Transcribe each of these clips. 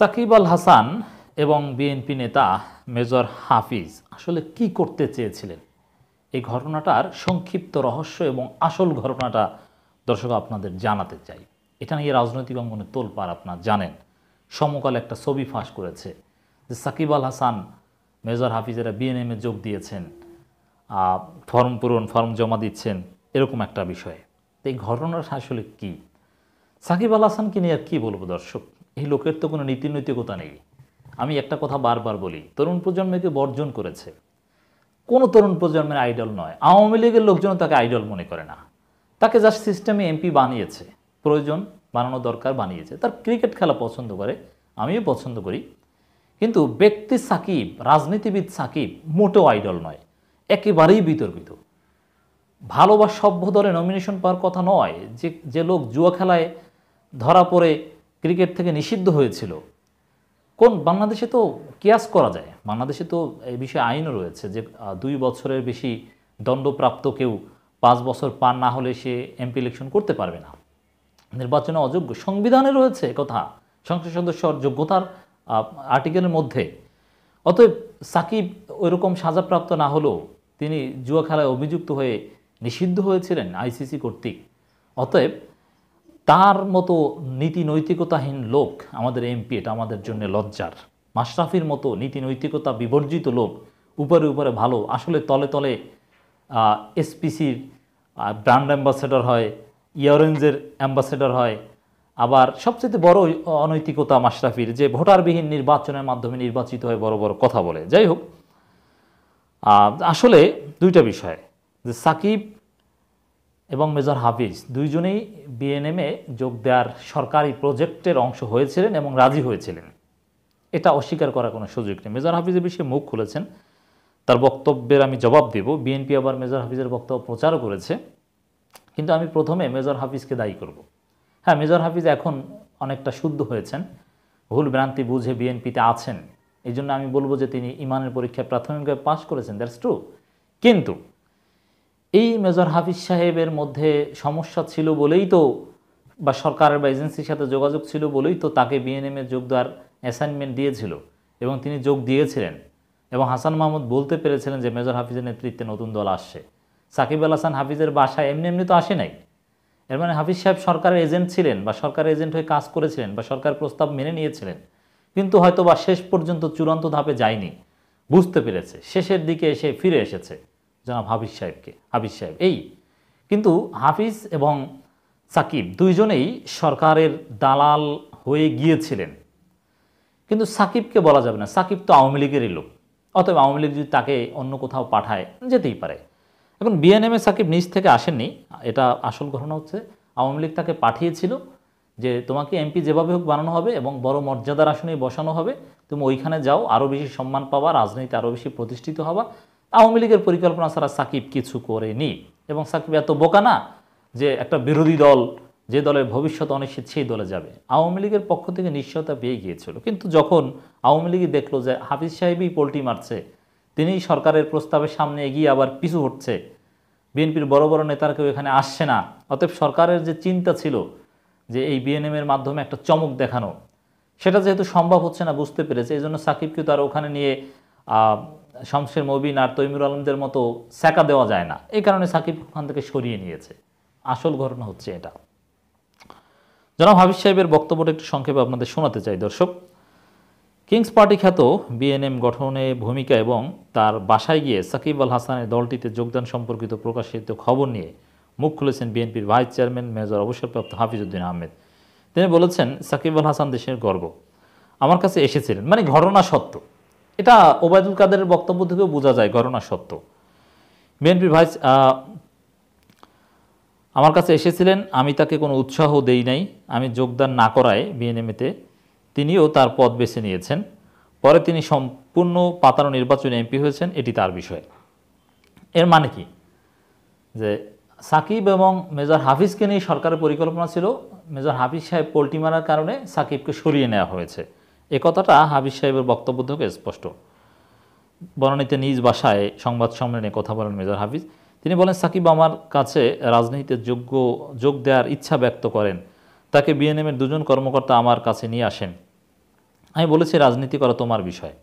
সাকিব আল হাসান এবং বিএনপি নেতা মেজর হাফিজ আসলে কি করতে চেয়েছিলেন, এই ঘটনাটার সংক্ষিপ্ত রহস্য এবং আসল ঘটনাটা দর্শক আপনাদের জানাতে চাই। এটা নিয়ে রাজনৈতিক অঙ্গনে তোলপাড়, আপনারা জানেন। সমকাল একটা ছবি ফাঁস করেছে যে সাকিব আল হাসান, মেজর হাফিজেরা বিএনএমে যোগ দিয়েছেন, ফর্ম পূরণ, ফর্ম জমা দিচ্ছেন, এরকম একটা বিষয়। তো এই ঘটনাটা আসলে কী? সাকিব আল হাসানকে নিয়ে আর কী বলবো দর্শক, এই লোকের তো কোনো নীতি নৈতিকতা নেই। আমি একটা কথা বারবার বলি, তরুণ প্রজন্মকে বর্জন করেছে, কোনো তরুণ প্রজন্মের আইডল নয়। আওয়ামী লীগের লোকজন তাকে আইডল মনে করে না, তাকে জাস্ট সিস্টেমে এমপি বানিয়েছে, প্রয়োজন বানানো দরকার বানিয়েছে। তার ক্রিকেট খেলা পছন্দ করে, আমিও পছন্দ করি, কিন্তু ব্যক্তি সাকিব, রাজনীতিবিদ সাকিব মোটেও আইডল নয়, একেবারেই বিতর্কিত। ভালো বা সভ্য দলে নমিনেশন পাওয়ার কথা নয়। যে লোক জুয়া খেলায় ধরা পড়ে ক্রিকেট থেকে নিষিদ্ধ হয়েছিল, কোন বাংলাদেশে তো কিয়াস করা যায়, বাংলাদেশে তো এই বিষয়ে আইনও রয়েছে যে 2 বছরের বেশি দণ্ডপ্রাপ্ত কেউ 5 বছর পার না হলে সে এমপি ইলেকশন করতে পারবে না, নির্বাচনে অযোগ্য। সংবিধানে রয়েছে কথা, সংসদ সদস্যর যোগ্যতার আর্টিকেলের মধ্যে। অতএব সাকিব ওইরকম সাজাপ্রাপ্ত না হলেও তিনি জুয়া খেলায় অভিযুক্ত হয়ে নিষিদ্ধ হয়েছিলেন আইসিসি কর্তৃক। অতএব তার মতো নীতি নৈতিকতাহীন লোক আমাদের এমপি, এটা আমাদের জন্য লজ্জার। মাশরাফির মতো নীতি নৈতিকতা বিবর্জিত লোক উপরে উপরে ভালো, আসলে তলে তলে এসপিসির ব্র্যান্ড অ্যাম্বাসেডর হয়, ইয়ারেঞ্জের অ্যাম্বাসেডর হয়। আবার সবচেয়ে বড় অনৈতিকতা মাশরাফির, যে ভোটারবিহীন নির্বাচনের মাধ্যমে নির্বাচিত হয়ে বড় বড় কথা বলে। যাই হোক, আসলে দুইটা বিষয়, যে সাকিব এবং মেজর হাফিজ দুইজনেই বিএনএমে যোগ দেওয়ার সরকারি প্রজেক্টের অংশ হয়েছিলেন এবং রাজি হয়েছিলেন, এটা অস্বীকার করার কোনো সুযোগ নেই। মেজর হাফিজের বিষয়ে মুখ খুলেছেন, তার বক্তব্যের আমি জবাব দেব। বিএনপি আবার মেজর হাফিজের বক্তব্য প্রচারও করেছে, কিন্তু আমি প্রথমে মেজর হাফিজকে দায়ী করব। হ্যাঁ, মেজর হাফিজ এখন অনেকটা শুদ্ধ হয়েছেন, ভুল ভ্রান্তি বুঝে বিএনপিতে আছেন। এই জন্য আমি বলবো যে তিনি ইমানের পরীক্ষায় প্রাথমিকভাবে পাশ করেছেন, দ্যাটস ট্রু। কিন্তু এই মেজর হাফিজ সাহেবের মধ্যে সমস্যা ছিল বলেই তো, বা সরকারের বা এজেন্সির সাথে যোগাযোগ ছিল বলেই তো তাকে বিএনএমে যোগ দেওয়ার অ্যাসাইনমেন্ট দিয়েছিল এবং তিনি যোগ দিয়েছিলেন। এবং হাসান মাহমুদ বলতে পেরেছিলেন যে মেজর হাফিজের নেতৃত্বে নতুন দল আসছে। সাকিব আল হাসান হাফিজের বাসায় এমনি এমনি তো আসে নাই। এর মানে হাফিজ সাহেব সরকারের এজেন্ট ছিলেন, বা সরকারের এজেন্ট হয়ে কাজ করেছিলেন, বা সরকার প্রস্তাব মেনে নিয়েছিলেন, কিন্তু হয়তো বা শেষ পর্যন্ত চূড়ান্ত ধাপে যায়নি, বুঝতে পেরেছে, শেষের দিকে এসে ফিরে এসেছে জনাব হাফিজ সাহেব। এই কিন্তু হাফিজ এবং সাকিব দুইজনেই সরকারের দালাল হয়ে গিয়েছিলেন, কিন্তু সাকিবকে বলা যাবে না, সাকিব তো আওয়ামী লীগেরই লোক। অতএব আওয়ামী লীগ যদি তাকে অন্য কোথাও পাঠায়, যেতেই পারে। এখন বিএনএমে সাকিব নিজ থেকে আসেননি, এটা আসল ঘটনা হচ্ছে আওয়ামী লীগ তাকে পাঠিয়েছিল যে তোমাকে এমপি যেভাবে হোক বানানো হবে এবং বড় মর্যাদার আসনেই বসানো হবে, তুমি ওইখানে যাও, আরও বেশি সম্মান পাবা, রাজনীতি আরও বেশি প্রতিষ্ঠিত হবা। আওয়ামী লীগের পরিকল্পনা ছাড়া সাকিব কিছু করেনি, এবং সাকিব এত বোকা না যে একটা বিরোধী দল, যে দলের ভবিষ্যৎ অনিশ্চিত, সেই দলে যাবে। আওয়ামী লীগের পক্ষ থেকে নিশ্চয়তা পেয়ে গিয়েছিল, কিন্তু যখন আওয়ামী লীগই দেখলো যে হাফিজ সাহেবই পোল্টি মারছে, তিনিই সরকারের প্রস্তাবের সামনে এগিয়ে আবার পিছু হটছে, বিএনপির বড় বড় নেতারা কেউ এখানে আসছে না, অতএব সরকারের যে চিন্তা ছিল যে এই বিএনএমের মাধ্যমে একটা চমক দেখানো, সেটা যেহেতু সম্ভব হচ্ছে না বুঝতে পেরেছে, এই জন্য সাকিবকে তার ওখানে নিয়ে শামসের মবিন আর তৈমুর আলমদের মতো সেকা দেওয়া যায় না, এই কারণে সাকিব ওখান থেকে সরিয়ে নিয়েছে। আসল ঘটনা হচ্ছে এটা। জনাব হাফিজ সাহেবের বক্তব্যটা একটু সংক্ষেপে আপনাদের শোনাতে চাই দর্শক। কিংস পার্টি খ্যাত বিএনএম গঠনে ভূমিকা এবং তার বাসায় গিয়ে সাকিব আল হাসানের দলটিতে যোগদান সম্পর্কিত প্রকাশিত খবর নিয়ে মুখ খুলেছেন বিএনপির ভাইস চেয়ারম্যান মেজর অবসরপ্রাপ্ত হাফিজ উদ্দিন আহমেদ। তিনি বলেছেন, সাকিব আল হাসান দেশের গর্ব, আমার কাছে এসেছিলেন, মানে ঘটনা সত্য। এটা ওবায়দুল কাদেরের বক্তব্য থেকেও বোঝা যায় ঘটনা সত্য। বিএনপির ভাইস আমার কাছে এসেছিলেন, আমি তাকে কোনো উৎসাহ দেই নাই। আমি যোগদান না করায় বিএনএমতে তিনিও তার পদ বেছে নিয়েছেন। পরে তিনি সম্পূর্ণ পাতানো নির্বাচনে এমপি হয়েছেন, এটি তার বিষয়। এর মানে কি? যে সাকিব এবং মেজর হাফিজকে নিয়ে সরকারের পরিকল্পনা ছিল, মেজর হাফিজ সাহেব পোল্টি মারার কারণে সাকিবকে সরিয়ে নেওয়া হয়েছে। এ কথাটা হাফিজ সাহেবের বক্তব্য থেকে স্পষ্ট। বনানীতে নিজ বাসায় সংবাদ সম্মেলনে কথা বলেন মেজর হাফিজ। তিনি বলেন, সাকিব আমার কাছে রাজনীতিতে যোগ দেওয়ার ইচ্ছা ব্যক্ত করেন, তাকে বিএনএমের 2 জন কর্মকর্তা আমার কাছে নিয়ে আসেন। আমি বলেছি রাজনীতি করা তোমার বিষয়।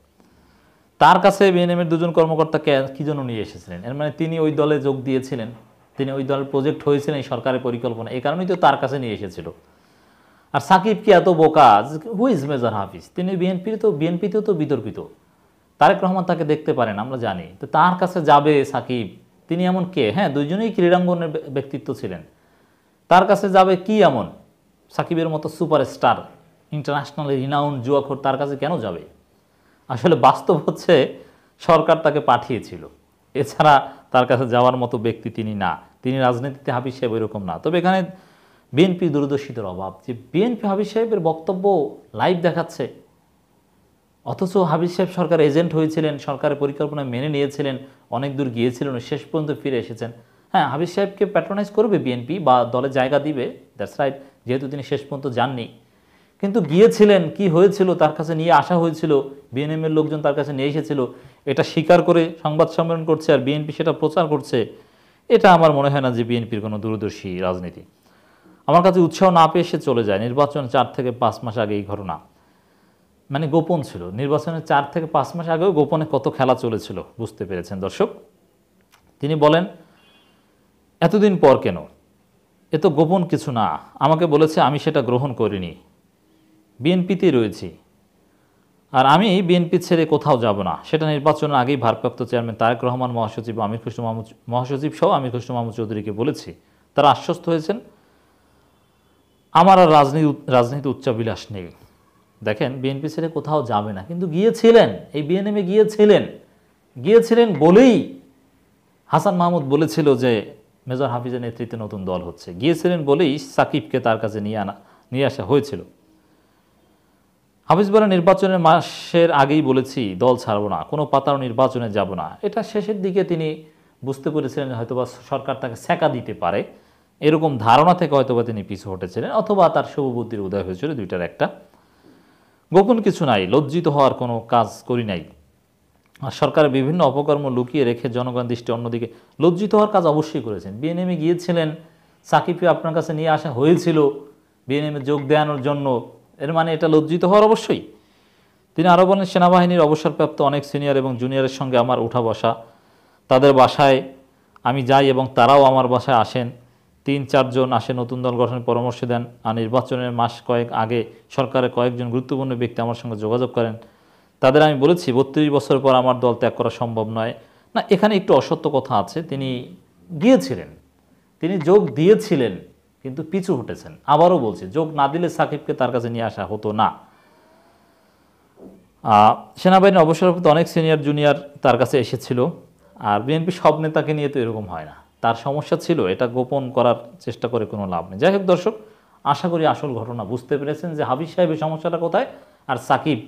তার কাছে বিএনএমের দুজন কর্মকর্তাকে কী জন্য নিয়ে এসেছিলেন? এর মানে তিনি ওই দলে যোগ দিয়েছিলেন, তিনি ওই দলের প্রজেক্ট হয়েছিলেন এই সরকারের পরিকল্পনা, এই কারণেই তো তার কাছে নিয়ে এসেছিল। আর সাকিব কি এত বোকা? হু ইজ মেজর হাফিজ? তিনি বিএনপিতেও তো বিতর্কিত। তারেক রহমান তাকে দেখতে পারেন, আমরা জানি। তো তার কাছে যাবে সাকিব? তিনি এমন কে? হ্যাঁ, দুইজনেই ক্রীড়াঙ্গনের ব্যক্তিত্ব ছিলেন। তার কাছে যাবে কি এমন? সাকিবের মতো সুপারস্টার, ইন্টারন্যাশনালি রিনাউন্ড জুয়াখোর তার কাছে কেন যাবে? আসলে বাস্তব হচ্ছে সরকার তাকে পাঠিয়েছিল, এছাড়া তার কাছে যাওয়ার মতো ব্যক্তি তিনি না। তিনি রাজনীতিতে হাফিজ সাহেব এরকম না। তবে এখানে বিএনপি দূরদর্শিতার অভাব, যে বিএনপি হাফিজ সাহেবের বক্তব্য লাইভ দেখাচ্ছে, অথচ হাফিজ সাহেব সরকার এজেন্ট হয়েছিলেন, সরকারের পরিকল্পনা মেনে নিয়েছিলেন, অনেক দূর গিয়েছিলেন, শেষ পর্যন্ত ফিরে এসেছেন। হ্যাঁ, হাফিজ সাহেবকে প্যাট্রোনাইজ করবে বিএনপি বা দলে জায়গা দিবে, দ্যাটস রাইট, যেহেতু তিনি শেষ পর্যন্ত যাননি। কিন্তু গিয়েছিলেন, কি হয়েছিল, তার কাছে নিয়ে আসা হয়েছিল, বিএনএমের লোকজন তার কাছে নিয়ে এসেছিল, এটা স্বীকার করে সংবাদ সম্মেলন করছে আর বিএনপি সেটা প্রচার করছে। এটা আমার মনে হয় না যে বিএনপির কোনো দূরদর্শী রাজনীতি। আমার কাছে উৎসাহ না পেয়ে সে চলে যায়। নির্বাচন 4 থেকে 5 মাস আগে এই ঘটনা, মানে গোপন ছিল। নির্বাচনের 4 থেকে 5 মাস আগেও গোপনে কত খেলা চলেছিল, বুঝতে পেরেছেন দর্শক। তিনি বলেন, এতদিন পর কেন? এ তো গোপন কিছু না। আমাকে বলেছে, আমি সেটা গ্রহণ করিনি, বিএনপিতেই রয়েছি, আর আমি বিএনপি ছেড়ে কোথাও যাব না। সেটা নির্বাচনের আগেই ভারপ্রাপ্ত চেয়ারম্যান তারেক রহমান, মহাসচিব সহ আমির খসরু মাহমুদ চৌধুরীকে বলেছি। তারা আশ্বস্ত হয়েছেন। আমার আর রাজনীতি উচ্চাবিলাস নেই। দেখেন, বিএনপি ছেড়ে কোথাও যাবে না, কিন্তু গিয়েছিলেন, এই বিএনএমে গিয়েছিলেন বলেই হাসান মাহমুদ বলেছিল যে মেজর হাফিজের নেতৃত্বে নতুন দল হচ্ছে। গিয়েছিলেন বলেই সাকিবকে তার কাছে নিয়ে আসা হয়েছিল। হাফিজ বলেন, নির্বাচনের মাসের আগেই বলেছি দল ছাড়বো না, কোনো পাতাও নির্বাচনে যাব না। এটা শেষের দিকে তিনি বুঝতে পেরেছিলেন হয়তোবা সরকার তাকে ছ্যাঁকা দিতে পারে, এরকম ধারণা থেকে হয়তোবা তিনি পিছু হটেছিলেন, অথবা তার শুভবুদ্ধির উদয় হয়েছিল, দুইটার একটা। গোপন কিছু নাই, লজ্জিত হওয়ার কোনো কাজ করি নাই। আর সরকারের বিভিন্ন অপকর্ম লুকিয়ে রেখে জনগণ দৃষ্টি অন্যদিকে, লজ্জিত হওয়ার কাজ অবশ্যই করেছেন। বিএনএমে গিয়েছিলেন, সাকিবকে আপনার কাছে নিয়ে আসা হয়েছিল বিএনএমে যোগ দেওয়ানোর জন্য, এর মানে এটা লজ্জিত হওয়ার অবশ্যই। তিনি আরও বলেন, সেনাবাহিনীর অবসরপ্রাপ্ত অনেক সিনিয়র এবং জুনিয়রের সঙ্গে আমার উঠা বসা, তাদের বাসায় আমি যাই এবং তারাও আমার বাসায় আসেন। 3-4 জন আসে, নতুন দল গঠনের পরামর্শ দেন। আর নির্বাচনের মাস কয়েক আগে সরকারের কয়েকজন গুরুত্বপূর্ণ ব্যক্তি আমার সঙ্গে যোগাযোগ করেন। তাদের আমি বলেছি 32 বছর পর আমার দল ত্যাগ করা সম্ভব নয়। না, এখানে একটু অসত্য কথা আছে। তিনি গিয়েছিলেন, তিনি যোগ দিয়েছিলেন, কিন্তু পিছু হটেছেন। আবারও বলছি, যোগ না দিলে সাকিবকে তার কাছে নিয়ে আসা হতো না। সেনাবাহিনীর অবসরপ্রাপ্ত অনেক সিনিয়র জুনিয়র তার কাছে এসেছিল। আর বিএনপি সব নেতাকে নিয়ে তো এরকম হয় না, তার সমস্যা ছিল, এটা গোপন করার চেষ্টা করে কোনো লাভ নেই। যাই হোক দর্শক, আশা করি আসল ঘটনা বুঝতে পেরেছেন যে হাফিজ সাহেবের সমস্যাটা কোথায়, আর সাকিব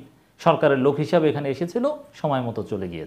সরকারের লোক হিসাবে এখানে এসেছিল, সময় মতো চলে গিয়েছে।